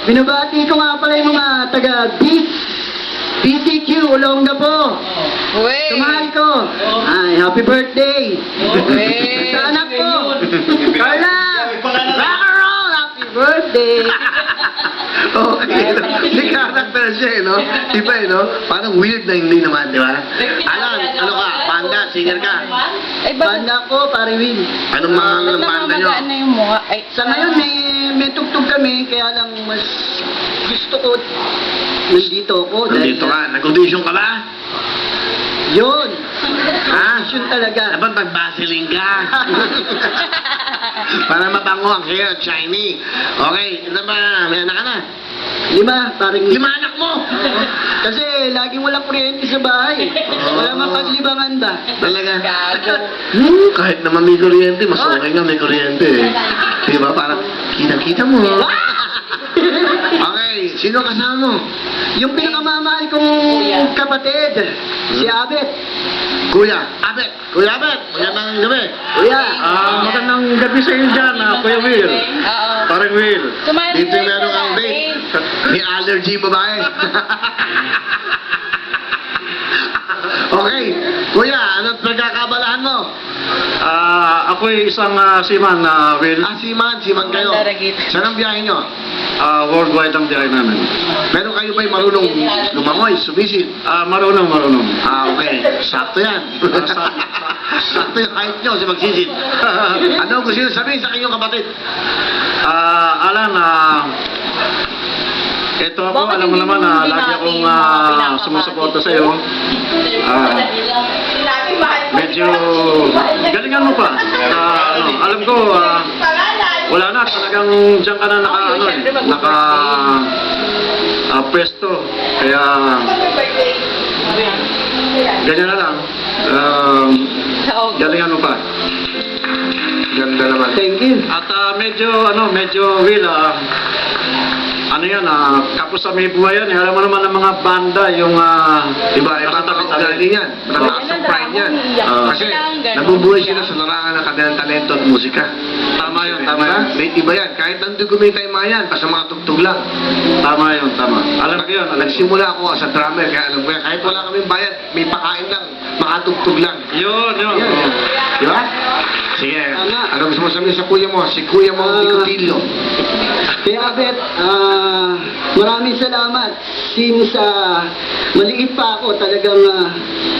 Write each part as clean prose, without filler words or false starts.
Binabati ko nga pala yung mga taga BCQ, Olonga po. Uy! Sumahal ko. Ay, happy birthday. Uy! Sa anak ko. Carla! Rock and roll! Happy birthday. Okay. May character siya eh, no? Iba eh, no? Parang weird na hindi naman, di ba? Alan, ano ka? Banda, singer ka? Ay, ba? Banda ko, pare Will. Anong mga banda nyo? Namagaan na yung mukha. Ay, Sa ngayon, may tugtog kami, kaya lang mas gusto ko nandito ako. Nandito ka. Nag-audition ka ba? Yun. Ha? Yun talaga. Dapat mag-Vaseline ka. Para mabango ang hair, shiny. Okay, ito ba? May anak ka na? 5, paring 5 anak mo! Kasi laging walang kuryente sa bahay. Wala mapaglibangan ba? Talaga? gago. Kahit naman may kuryente, mas okay nga may kuryente eh. Di ba? Parang kita-kita mo. Okay, sino kasama mo? Yung pinakamamahal kong kapatid, si Abet. Kuya, Abet! Kuya Abet! Magandang gabi. Kuya. Magandang gabi sa inyo dyan, Kuya Will. Oo. Parang Will. Sumali Dito na meron kang vape. May allergy babae. Okay, kuya, anong pagkakabalahan mo? Ako'y isang seaman, Will. Siman kayo. Daragit. Saan ang biyahe nyo? Worldwide ang biyahe namin. Pero kayo ba'y marunong lumangoy, sumisid? Marunong. Okay. Sakto yan. Sakto yung height nyo sa magsisid. Ano gusto nyo sabihin sa inyong kapatid? Alan, ito ako, Bakit alam mo hindi naman, mo lagi binati akong yung mga pinapabati? sumusuporta sa'yo. Medyo galingan mo pa. Alam ko, wala na, talagang dyan ka na pwesto. Kaya, ganyan na lang. Galingan mo pa. Ganda naman. Thank you. At medyo Will, kapos sa may buhay yan. Alam mo naman ng mga banda, yung Iba ugali yan. Mataas ang pride yan. Kasi nabubuhay sila sa larangan ng kanilang talento at musika. Tama yun. May iba yan. Kahit nandugumita yung mga yan, basta mga tugtog lang. Tama. Alam ko yun. Nagsimula ako as a drummer, kaya alam ko yan. Kahit wala kaming bayad, may pakain lang, makatugtog lang. Yun. Yan. Di ba? Sige. Tama. Ano gusto mo sabihin sa kuya mo? Si kuya mo, Bicotillo. Kaya Abet, maraming salamat. Since maliit pa ako, talagang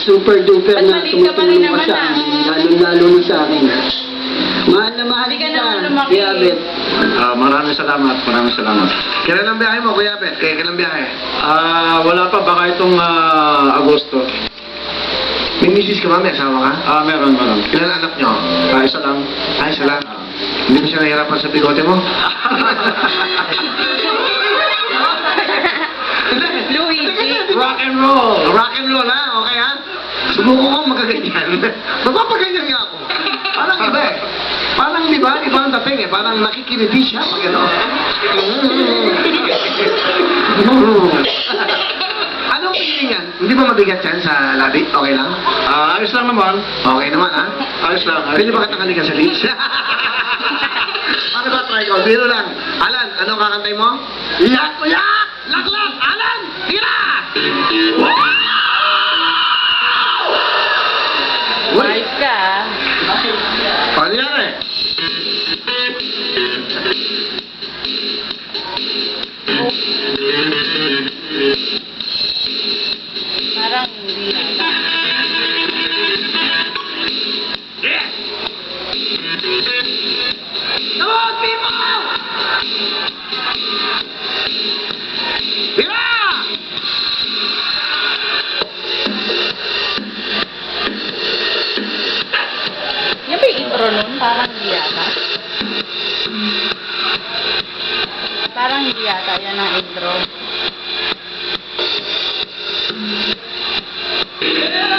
super duper na Mas maliit ka pa rin tumutulong ka naman, sa akin. Lalo na sa akin. Mahal na mahal Hindi ka kita, naman lumaki. Kaya Abet. Maraming salamat. Kailan ang biyahe mo, Kuya Bet? Kailan biyahe? Wala pa, baka itong Agosto. May misis ka ba? May asawa ka? Meron. Ilan anak nyo? Isa lang. Ay, salam. Hindi mo siya nahihirapan sa bigote mo? Luigi. Rock and roll, ha? Okay, ha? Subuko ko magaganyan. Mapapaganyan nga ako. Parang iba eh. Parang di ba? Iba ang dating eh. Parang nakikiliti siya. Pag ano. Anong feeling yan? Hindi ba mabigat yan sa labi? Okay lang? Ayos lang naman. Okay naman, ha? Ayos lang. Pwede ba katangalikan sa lips? Ano ba, try ko? Biro lang. Alan, ano kakantay mo? Yak! Yak! Laklak! Alan! Tira! Ayos ka. Paano yan eh? Parang hindi na. Yes! Come on, people! Tira! Yan ba yung intro nun? Parang hindi yata. Parang hindi yata. Yan ang intro. Tira!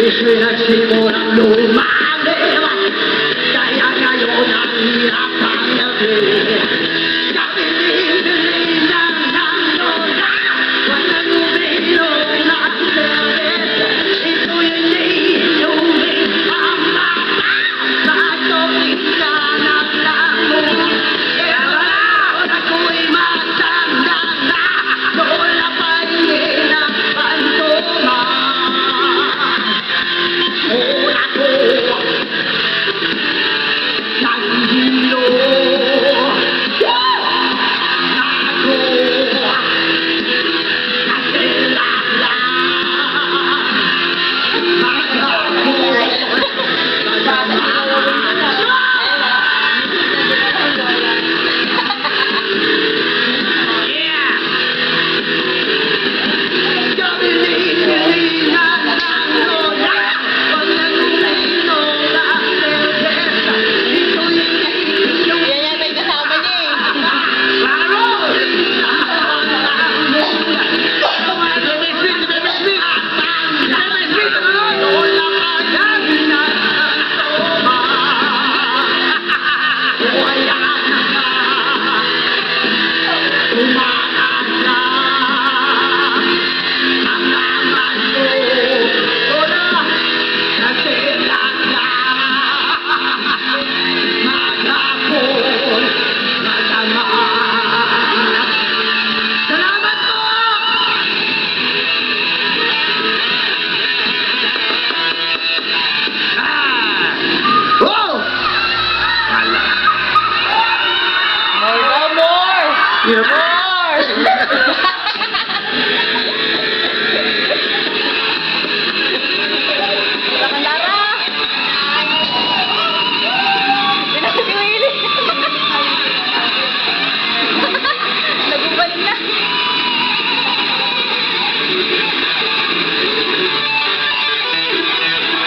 Isa'y nagsimulang lumalim, kaya ngayon ang hirap tanggapin. Nabibili ng lola, walang uminom ng serbesa. Ito'y hindi inumin ang mata, natupin ka ng lamon. Kaya wala ako'y matanda na, lola pa rin ang pantoma. Una ko nahihilo, ako nasilala, Yan yata yung kasama niya eh. Salamat po! Oh! Wala. Lara! Pinasa si Willie. Nagubaling na.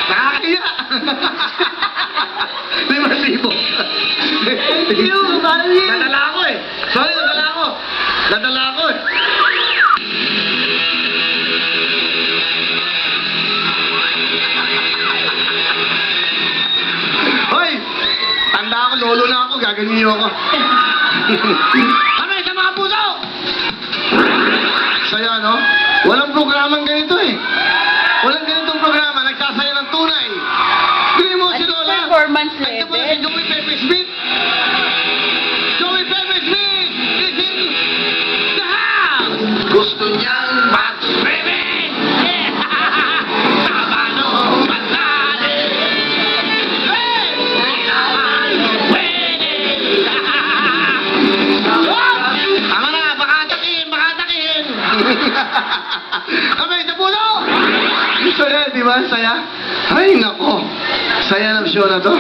Nakakaya! 5,000. Thank you, Marilyn. Nadala ako eh. Sorry, nadala ako. Nadala ako eh. Hoy! Tanda ako, lolo na ako, gaganyo ako. Kami sa mga puso! Saya, no? Walang programang ganito eh. Walang ganitong programa, nagsasaya ng tunay. Hindi mo si Lola. Performance Ito po si level. Joey Pepe Smith. Joey Pepe Smith is in the house. Gusto niyang mag-swimming. Tama nung matali. Hey! Tama na, baka atakin. Kamay sa puso! Saya, di ba? Saya? Ay, nako. Saya ng show na to.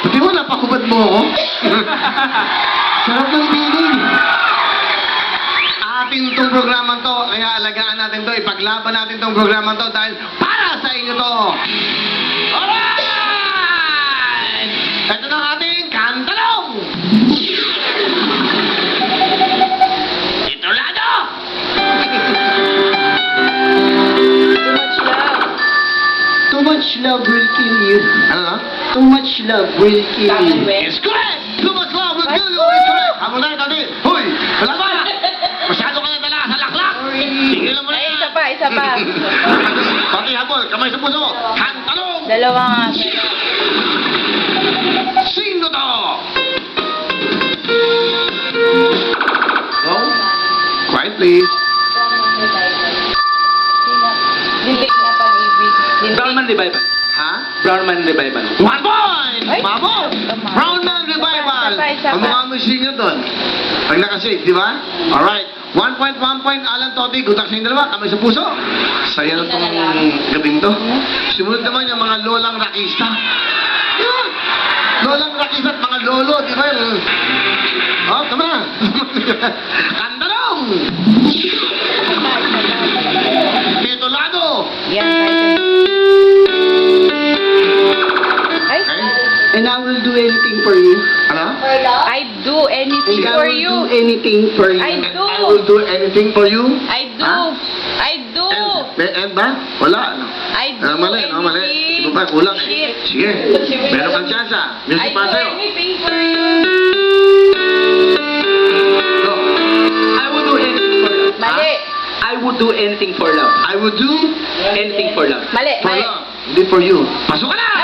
Pati mo, napakubad mo ako. Sarap ng feeling. Atin tong programa to, kaya alagaan natin to, ipaglaban natin tong programa to dahil para sa inyo to. Alright! Ito na ang ating kantalong! Titulado! Too much love. Too much love will kill you. Ano? Too much love will kill you. It's correct! Too much love will kill you! It's correct! Habol na kami! Hoy! Wala ba? Masyado ka na dala sa laklak! Tigilan mo na Ay, yan! isa pa, isa pa. Pati habol, kamay sa puso! Kantalong! Dalawa nga. Sino to? Go? Quiet please. Lintik na pag-ibig. Brown Man Revival. Ha? Brown Man Revival. 1 point! Ay, Mamo! tama. Brown Man Revival! Isa pa, isa pa. Ang mukha mo yung singer doon. Pag nakasave, di ba? Alright. 1 point, 1 point. Alan Toby, gutak sa dalawa. Kamay sa puso. Saya na itong gabing to. Sumunod naman yung mga lolang rakista. Di ba? Lolang rakista at mga lolo, di ba? Oh, tama na. Kandarong! Titulado! Yan, ay, And I will do anything for you. Ano? I do anything And I for will you. do anything for you. I do. I will do anything for you. I do. Ha? I do. And ba? Wala. Ano? I I do Mali, no, mali. anything. Iba pa, kulang eh. Shit. Sige, meron kang chance. Music I para do sa'yo. anything for you. Go. I would do anything for love. Mali. I would do anything for love. I would do Anything for love. Mali, for mali. love. Hindi for you. Pasok ka na!